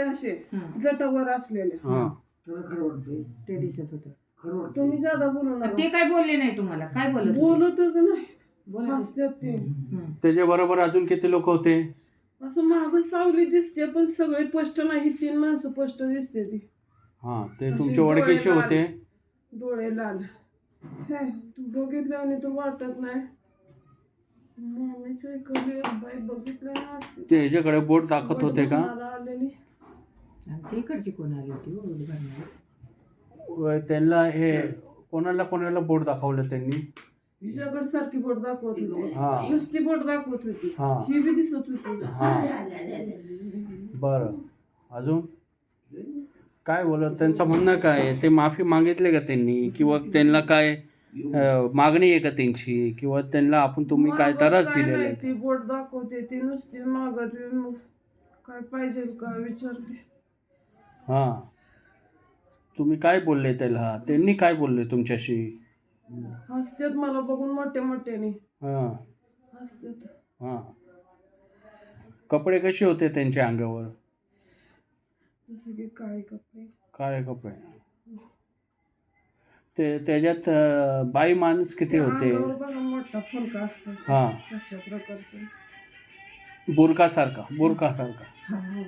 असे जटावर असलेले. ते दिसत होतं. तुम्ही जादा बोलू नका. ते काय बोलले नाही तुम्हाला? काय बोलत होते? बोलतच नाही, हसतात ते. त्याच्या बरोबर अजून किती लोक होते? असं माग सावली दिसते पण सगळे स्पष्ट नाही, 3 माणसं स्पष्ट दिसते ती. हा, ते अशी तुमचे ओळखीचे डोळे होते? डोळे लाल. हे तू बघितल्याने तर वाटत नाही. मम्मीच्या इकडे बाई बघितलं ना, ते ह्याच्याकडे बोट दाखवत होते का? आलेली. आमच्या इकडची कोण आली होती हो उद्घाटनाला? त्यांना हे कोणाला बोट दाखवलं त्यांनी? हिच्याकडे सारखी बोट दाखवत होती, हा. नुसती बोट दाखवत होती, हा. ही बी दिसत होती. हा, बरं. अजून काय बोलत? त्यांचं म्हणणं काय आहे? ते माफी मागितले का त्यांनी, किंवा त्यांना काय मागणी आहे का त्यांची, किंवा त्यांना तुम्ही काय त्रास दिलेला आहे? ती बोट दाखवते, ती नुसती मागत मग काय पाहिजे का विचारते. हा, तुम्ही काय बोलले त्याला? त्यांनी काय बोलले तुमच्याशी? हसतात मला बघून मोठे मोठ्याने. हा. हसतात. हा. कपडे कसे होते त्यांच्या अंगावर? जसे की काळे कपडे. काळे कपडे. ते त्याच्यात बाई माणूस किती होते? अंगावर बघा मोठा फुलका असतो. हा, तशा प्रकारचं. बुरकासारखा. हा, हा.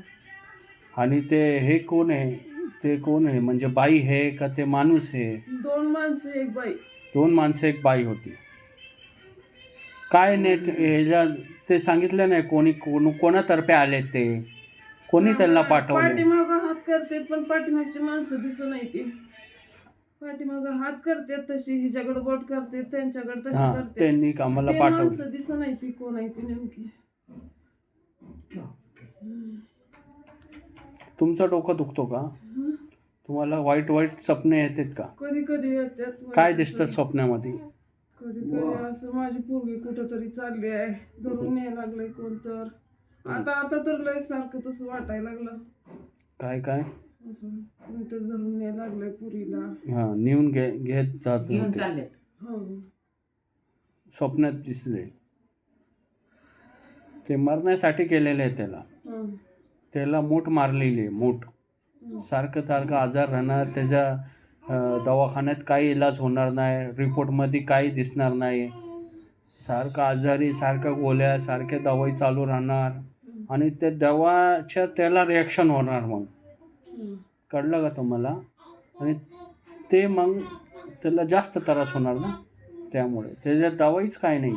आणि ते हे कोण आहे? ते कोण आहे? म्हणजे बाई आहे का ते माणूस आहे? 2 माणसं एक बाई. 2 माणसं एक बाई होती. काय नेट ह्याच्या ते सांगितलं नाही कोणातर्फे आले ते? कोणी त्यांना पाठवले? पाठीमागं हात करते पण पाठीमागची माणसं दिसत नाही ती. पाठीमागं हात करते तशी, हिच्याकडे बोट करते, त्यांच्याकडे तशी हा, करते. त्यांनी आम्हाला ते पाठवलं. माणसं दिसत नाही ती कोण आहे ती नेमकी. तुमचं डोकं दुखतो का? तुम्हाला वाईट स्वप्ने येतात का? कधी कधी येतात. काय दिसतं स्वप्नामध्ये? कधी कधी असं माझी पोरगी कुठंतरी चालली आहे, धरून न्यायला लागलंय कोण तर. आता तर लय सारखं तसं वाटायला लागलं. काय असं कोणतर धरून न्यायला लागलंय पुरीला. हा, नेऊन घेत जात घेऊन होते. चालले. स्वप्नात दिसले. ते मरण्यासाठी केलेलं आहे त्याला मूठ मारलेली आहे, मूठ. सारखं आजार राहणार, त्याच्या दवाखान्यात काही इलाज होणार नाही, रिपोर्टमध्ये काही दिसणार नाही. सारखं आजारी, सारखं गोळ्या, सारख्या दवाई चालू राहणार, आणि त्या दवाच्या त्याला रिॲक्शन होणार. मग कळलं का तुम्हाला? आणि ते मग त्याला जास्त त्रास होणार ना. त्यामुळे त्याच्यात दवाईच काय नाही.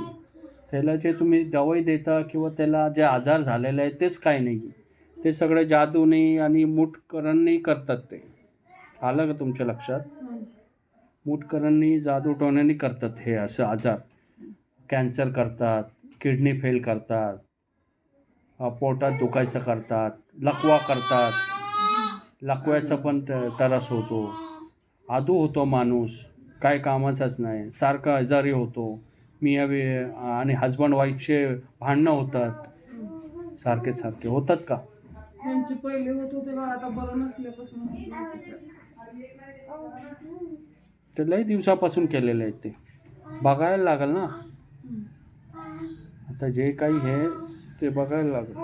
त्याला जे तुम्ही दवाई देता किंवा त्याला जे आजार झालेले आहे तेच काय नाही. ते सगळं जादूने आणि मुठकरांनी करतात. ते आलं का तुमच्या लक्षात? मुठकरांनी, जादूटोण्यानी करतात हे असं आजार. कॅन्सर करतात, किडनी फेल करतात, पोटात दुखायचं करतात, लकवा करतात. लकव्याचा पण त्रास होतो. आदू होतो माणूस, काय कामाचाच नाही, सारखा आजारी होतो. आणि हजबंड वाईफचे भांडणं होतात, सारखे होतात का? यांची पहिले होत होते बा, आता बरं नसल्यापासून. ते लई दिवसापासून केलेलं आहे. ते बघायला लागेल ना आता. जे काही आहे ते बघायला लागेल.